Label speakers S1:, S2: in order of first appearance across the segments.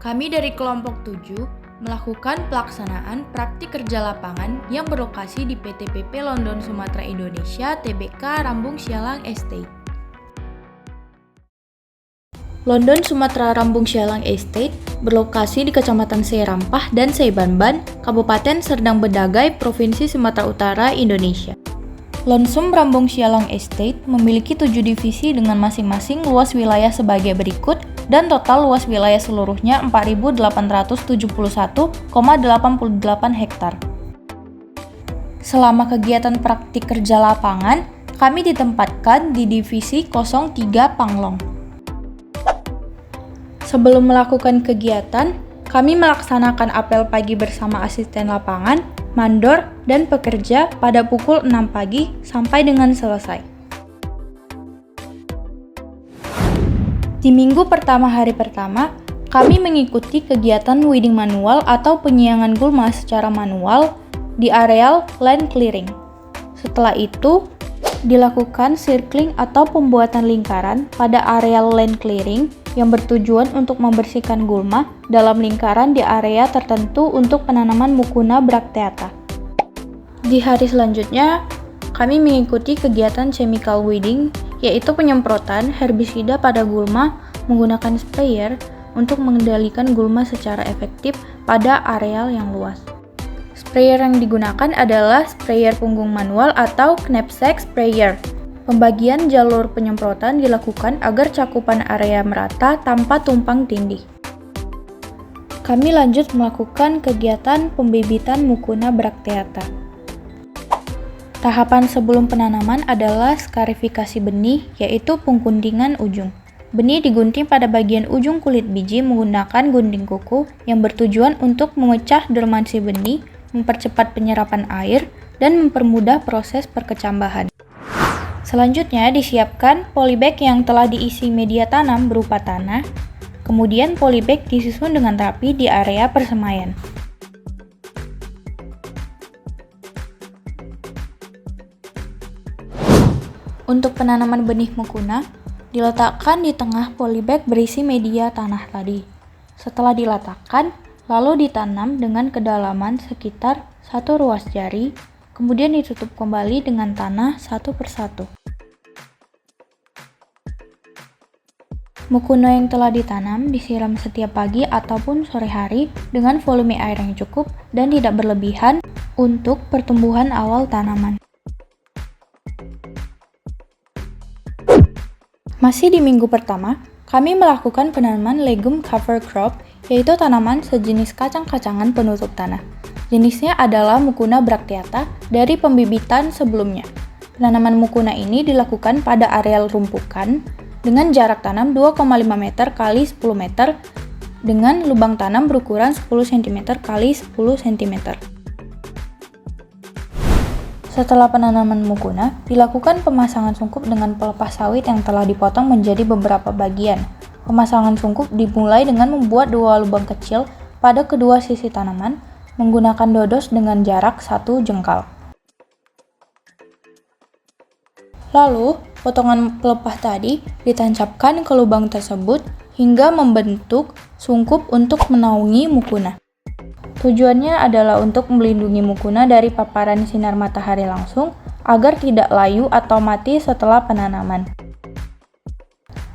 S1: Kami dari kelompok 7 melakukan pelaksanaan praktik kerja lapangan yang berlokasi di PT PP London Sumatera Indonesia Tbk Rambung Sialang Estate. London Sumatera Rambung Sialang Estate berlokasi di Kecamatan Serampah dan Seibanban, Kabupaten Serdang Bedagai, Provinsi Sumatera Utara, Indonesia. Lonsum Rambung Sialang Estate memiliki 7 divisi dengan masing-masing luas wilayah sebagai berikut dan total luas wilayah seluruhnya 4.871,88 hektar. Selama kegiatan praktik kerja lapangan, kami ditempatkan di Divisi 03 Panglong. Sebelum melakukan kegiatan, kami melaksanakan apel pagi bersama asisten lapangan, mandor, dan pekerja pada pukul 6 pagi sampai dengan selesai. Di minggu pertama hari pertama, kami mengikuti kegiatan weeding manual atau penyiangan gulma secara manual di areal land clearing. Setelah itu, dilakukan circling atau pembuatan lingkaran pada areal land clearing yang bertujuan untuk membersihkan gulma dalam lingkaran di area tertentu untuk penanaman Mucuna bracteata. Di hari selanjutnya, kami mengikuti kegiatan chemical weeding, yaitu penyemprotan herbisida pada gulma menggunakan sprayer untuk mengendalikan gulma secara efektif pada areal yang luas. Sprayer yang digunakan adalah sprayer punggung manual atau knapsack sprayer. Pembagian jalur penyemprotan dilakukan agar cakupan area merata tanpa tumpang tindih. Kami lanjut melakukan kegiatan pembibitan Mucuna bracteata. Tahapan sebelum penanaman adalah skarifikasi benih, yaitu pengguntingan ujung. Benih digunting pada bagian ujung kulit biji menggunakan gunting kuku yang bertujuan untuk memecah dormansi benih, mempercepat penyerapan air, dan mempermudah proses perkecambahan. Selanjutnya disiapkan polybag yang telah diisi media tanam berupa tanah, kemudian polybag disusun dengan rapi di area persemaian. Untuk penanaman benih Mucuna, diletakkan di tengah polybag berisi media tanah tadi. Setelah diletakkan, lalu ditanam dengan kedalaman sekitar 1 ruas jari, kemudian ditutup kembali dengan tanah satu persatu. Mucuna yang telah ditanam disiram setiap pagi ataupun sore hari dengan volume air yang cukup dan tidak berlebihan untuk pertumbuhan awal tanaman. Masih di minggu pertama, kami melakukan penanaman legume cover crop, yaitu tanaman sejenis kacang-kacangan penutup tanah. Jenisnya adalah Mucuna bracteata dari pembibitan sebelumnya. Penanaman Mucuna ini dilakukan pada areal rumpukan dengan jarak tanam 2,5 meter x 10 meter dengan lubang tanam berukuran 10 cm x 10 cm. Setelah penanaman Mucuna, dilakukan pemasangan sungkup dengan pelepas sawit yang telah dipotong menjadi beberapa bagian. Pemasangan sungkup dimulai dengan membuat 2 lubang kecil pada kedua sisi tanaman menggunakan dodos dengan jarak 1 jengkal. Lalu, potongan pelepah tadi ditancapkan ke lubang tersebut hingga membentuk sungkup untuk menaungi Mucuna. Tujuannya adalah untuk melindungi Mucuna dari paparan sinar matahari langsung agar tidak layu atau mati setelah penanaman.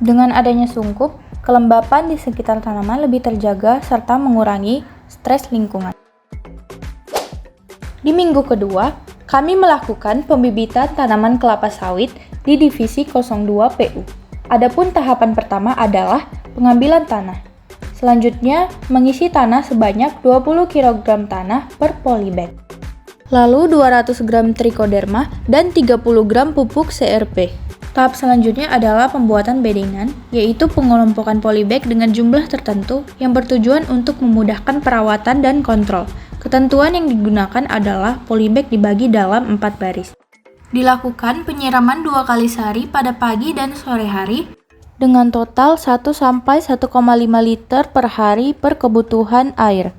S1: Dengan adanya sungkup, kelembapan di sekitar tanaman lebih terjaga serta mengurangi stres lingkungan. Di minggu kedua, kami melakukan pembibitan tanaman kelapa sawit di Divisi 02 PU. Adapun tahapan pertama adalah pengambilan tanah. Selanjutnya, mengisi tanah sebanyak 20 kg tanah per polybag. Lalu 200 gram trichoderma dan 30 gram pupuk CRP. Tahap selanjutnya adalah pembuatan beddingan, yaitu pengelompokan polybag dengan jumlah tertentu yang bertujuan untuk memudahkan perawatan dan kontrol. Ketentuan yang digunakan adalah polybag dibagi dalam 4 baris. Dilakukan penyiraman 2 kali sehari pada pagi dan sore hari dengan total 1-1,5 liter per hari per kebutuhan air.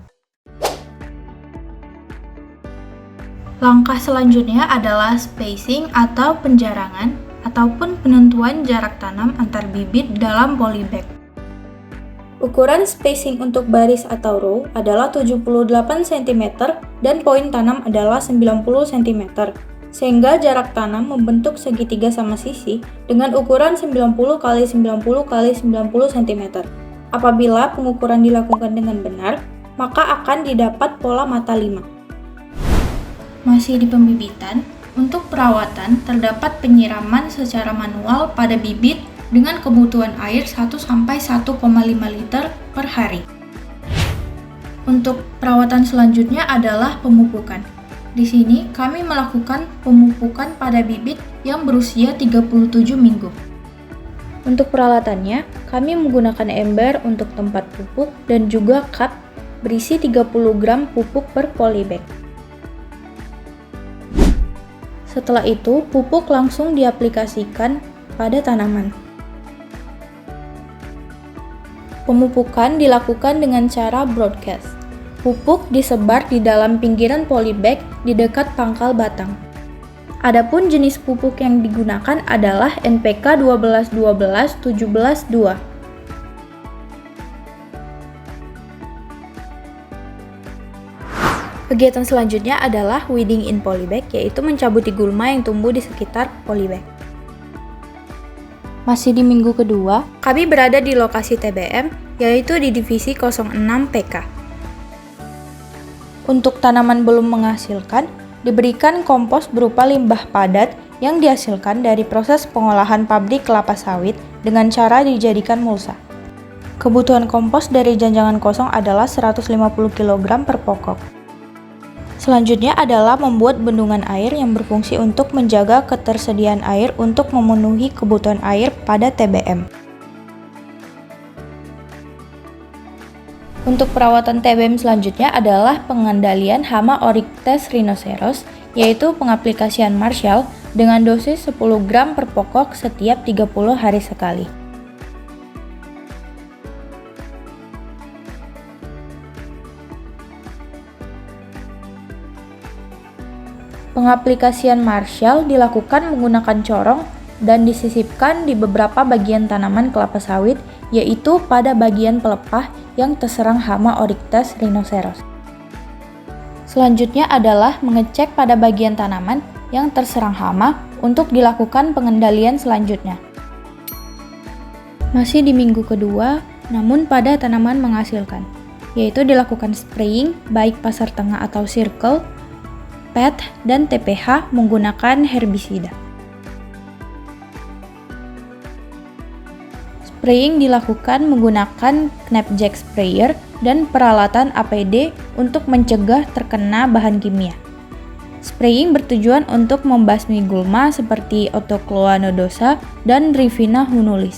S1: Langkah selanjutnya adalah spacing atau penjarangan ataupun penentuan jarak tanam antar bibit dalam polybag. Ukuran spacing untuk baris atau row adalah 78 cm dan poin tanam adalah 90 cm, sehingga jarak tanam membentuk segitiga sama sisi dengan ukuran 90 x 90 x 90 cm. Apabila pengukuran dilakukan dengan benar, maka akan didapat pola mata 5. Masih di pembibitan, untuk perawatan terdapat penyiraman secara manual pada bibit dengan kebutuhan air 1-1,5 liter per hari. Untuk perawatan selanjutnya adalah pemupukan. Di sini kami melakukan pemupukan pada bibit yang berusia 37 minggu. Untuk peralatannya, kami menggunakan ember untuk tempat pupuk dan juga cup berisi 30 gram pupuk per polybag. Setelah itu, pupuk langsung diaplikasikan pada tanaman. Pemupukan dilakukan dengan cara broadcast. Pupuk disebar di dalam pinggiran polybag di dekat pangkal batang. Adapun jenis pupuk yang digunakan adalah NPK 12-12-17-2. Kegiatan selanjutnya adalah weeding in polybag, yaitu mencabuti gulma yang tumbuh di sekitar polybag. Masih di minggu kedua, kami berada di lokasi TBM, yaitu di divisi 06 PK. Untuk tanaman belum menghasilkan, diberikan kompos berupa limbah padat yang dihasilkan dari proses pengolahan pabrik kelapa sawit dengan cara dijadikan mulsa. Kebutuhan kompos dari janjangan kosong adalah 150 kg per pokok. Selanjutnya adalah membuat bendungan air yang berfungsi untuk menjaga ketersediaan air untuk memenuhi kebutuhan air pada TBM. Untuk perawatan TBM selanjutnya adalah pengendalian hama Oryctes rhinoceros, yaitu pengaplikasian Marshall dengan dosis 10 gram per pokok setiap 30 hari sekali. Pengaplikasian Marshall dilakukan menggunakan corong dan disisipkan di beberapa bagian tanaman kelapa sawit, yaitu pada bagian pelepah yang terserang hama Oryctes rhinoceros. Selanjutnya adalah mengecek pada bagian tanaman yang terserang hama untuk dilakukan pengendalian selanjutnya. Masih di minggu kedua, namun pada tanaman menghasilkan, yaitu dilakukan spraying baik pasar tengah atau circle, PET, dan TPH menggunakan herbisida. Spraying dilakukan menggunakan knapjack sprayer dan peralatan APD untuk mencegah terkena bahan kimia. Spraying bertujuan untuk membasmi gulma seperti Autocloa nodosa dan Rivina hunulis.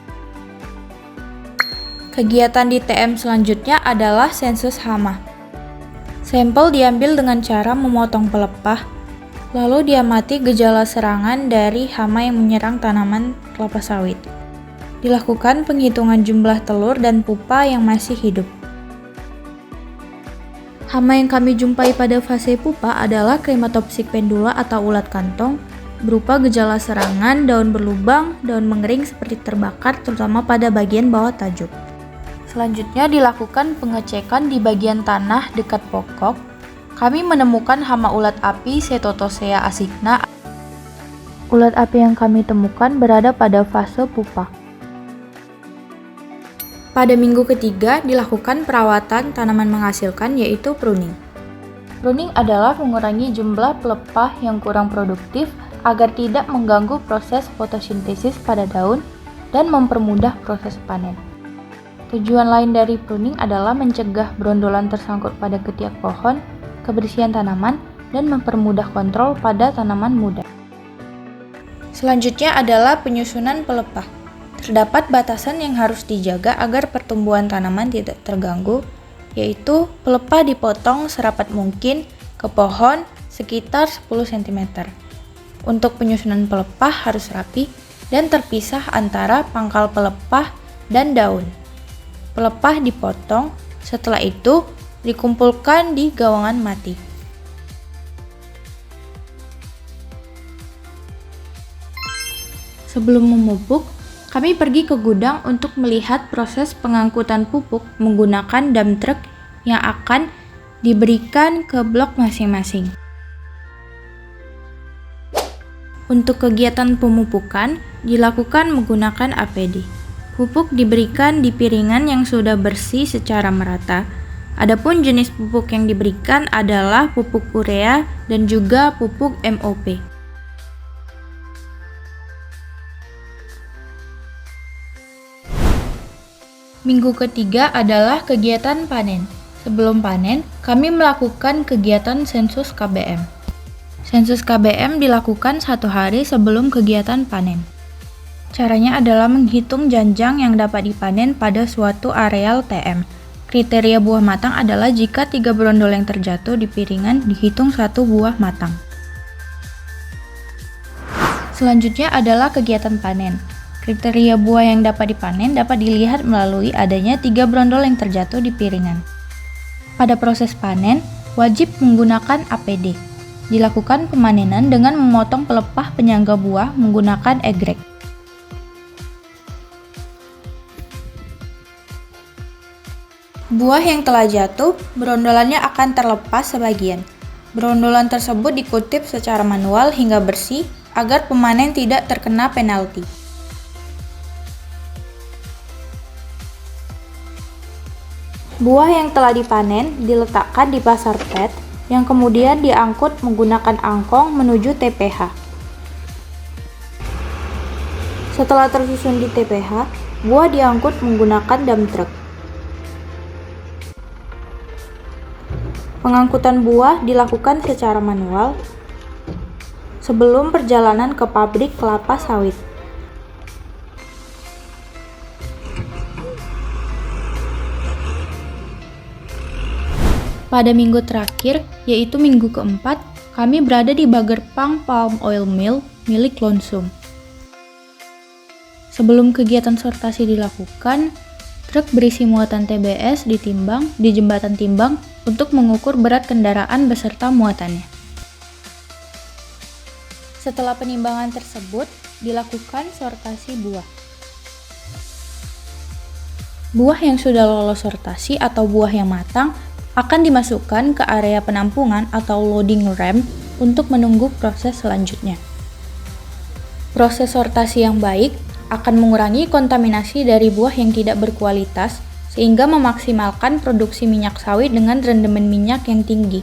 S1: Kegiatan di TM selanjutnya adalah sensus hama. Sampel diambil dengan cara memotong pelepah, lalu diamati gejala serangan dari hama yang menyerang tanaman kelapa sawit. Dilakukan penghitungan jumlah telur dan pupa yang masih hidup. Hama yang kami jumpai pada fase pupa adalah Crematopsis pendula atau ulat kantong, berupa gejala serangan daun berlubang, daun mengering seperti terbakar terutama pada bagian bawah tajuk. Selanjutnya dilakukan pengecekan di bagian tanah dekat pokok. Kami menemukan hama ulat api Cetotosea asigna. Ulat api yang kami temukan berada pada fase pupa. Pada minggu ketiga dilakukan perawatan tanaman menghasilkan, yaitu pruning. Pruning adalah mengurangi jumlah pelepah yang kurang produktif agar tidak mengganggu proses fotosintesis pada daun dan mempermudah proses panen. Tujuan lain dari pruning adalah mencegah brondolan tersangkut pada ketiak pohon, kebersihan tanaman, dan mempermudah kontrol pada tanaman muda. Selanjutnya adalah penyusunan pelepah. Terdapat batasan yang harus dijaga agar pertumbuhan tanaman tidak terganggu, yaitu pelepah dipotong serapat mungkin ke pohon sekitar 10 cm. Untuk penyusunan pelepah harus rapi dan terpisah antara pangkal pelepah dan daun. Pelepah dipotong, setelah itu dikumpulkan di gawangan mati. Sebelum memupuk, Kami pergi ke gudang untuk melihat proses pengangkutan pupuk menggunakan dump truck yang akan diberikan ke blok masing-masing. Untuk kegiatan pemupukan dilakukan menggunakan APD. Pupuk diberikan di piringan yang sudah bersih secara merata. Adapun jenis pupuk yang diberikan adalah pupuk urea dan juga pupuk MOP. Minggu ketiga adalah kegiatan panen. Sebelum panen, kami melakukan kegiatan sensus KBM. Sensus KBM dilakukan 1 hari sebelum kegiatan panen. Caranya adalah menghitung janjang yang dapat dipanen pada suatu areal TM. Kriteria buah matang adalah jika 3 brondol yang terjatuh di piringan dihitung 1 buah matang. Selanjutnya adalah kegiatan panen. Kriteria buah yang dapat dipanen dapat dilihat melalui adanya 3 brondol yang terjatuh di piringan. Pada proses panen, wajib menggunakan APD. Dilakukan pemanenan dengan memotong pelepah penyangga buah menggunakan egrek. Buah yang telah jatuh, brondolannya akan terlepas sebagian. Brondolan tersebut dikutip secara manual hingga bersih agar pemanen tidak terkena penalti. Buah yang telah dipanen diletakkan di pasar PET yang kemudian diangkut menggunakan angkong menuju TPH. Setelah tersusun di TPH, buah diangkut menggunakan dump truck. Pengangkutan buah dilakukan secara manual sebelum perjalanan ke pabrik kelapa sawit. Pada minggu terakhir, yaitu minggu keempat, kami berada di Bagerpang Palm Oil Mill milik Lonsum. Sebelum kegiatan sortasi dilakukan, truk berisi muatan TBS ditimbang di jembatan timbang untuk mengukur berat kendaraan beserta muatannya. Setelah penimbangan tersebut, dilakukan sortasi buah. Buah yang sudah lolos sortasi atau buah yang matang akan dimasukkan ke area penampungan atau loading ramp untuk menunggu proses selanjutnya. Proses sortasi yang baik akan mengurangi kontaminasi dari buah yang tidak berkualitas sehingga memaksimalkan produksi minyak sawit dengan rendemen minyak yang tinggi.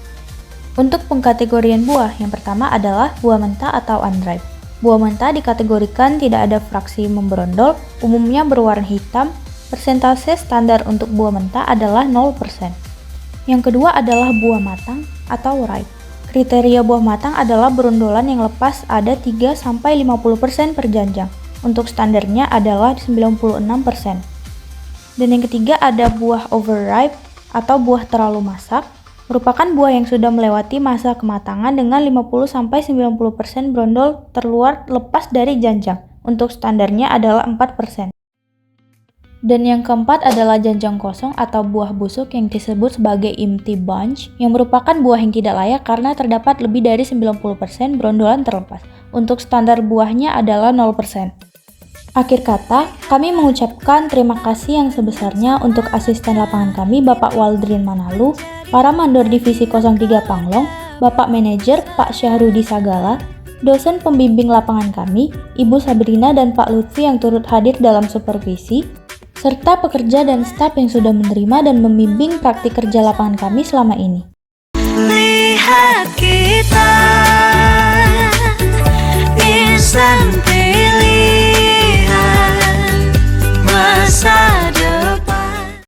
S1: Untuk pengkategorian buah, yang pertama adalah buah mentah atau unripe. Buah mentah dikategorikan tidak ada fraksi membrondol, umumnya berwarna hitam. Persentase standar untuk buah mentah adalah 0%. Yang kedua adalah buah matang atau ripe. Kriteria buah matang adalah brondolan yang lepas ada 3-50% per janjang. Untuk standarnya adalah 96%. Dan yang ketiga ada buah overripe atau buah terlalu masak, merupakan buah yang sudah melewati masa kematangan dengan 50-90% brondol terluar lepas dari janjang. Untuk standarnya adalah 4%. Dan yang keempat adalah janjang kosong atau buah busuk yang disebut sebagai empty bunch, yang merupakan buah yang tidak layak karena terdapat lebih dari 90% brondolan terlepas. Untuk standar buahnya adalah 0%. Akhir kata, kami mengucapkan terima kasih yang sebesarnya untuk asisten lapangan kami Bapak Waldrin Manalu, para mandor divisi 03 Panglong, Bapak manajer Pak Syahrudi Sagala, dosen pembimbing lapangan kami, Ibu Sabrina dan Pak Lutfi yang turut hadir dalam supervisi, serta pekerja dan staf yang sudah menerima dan membimbing praktik kerja lapangan kami selama ini.
S2: Lihat kita, Nissan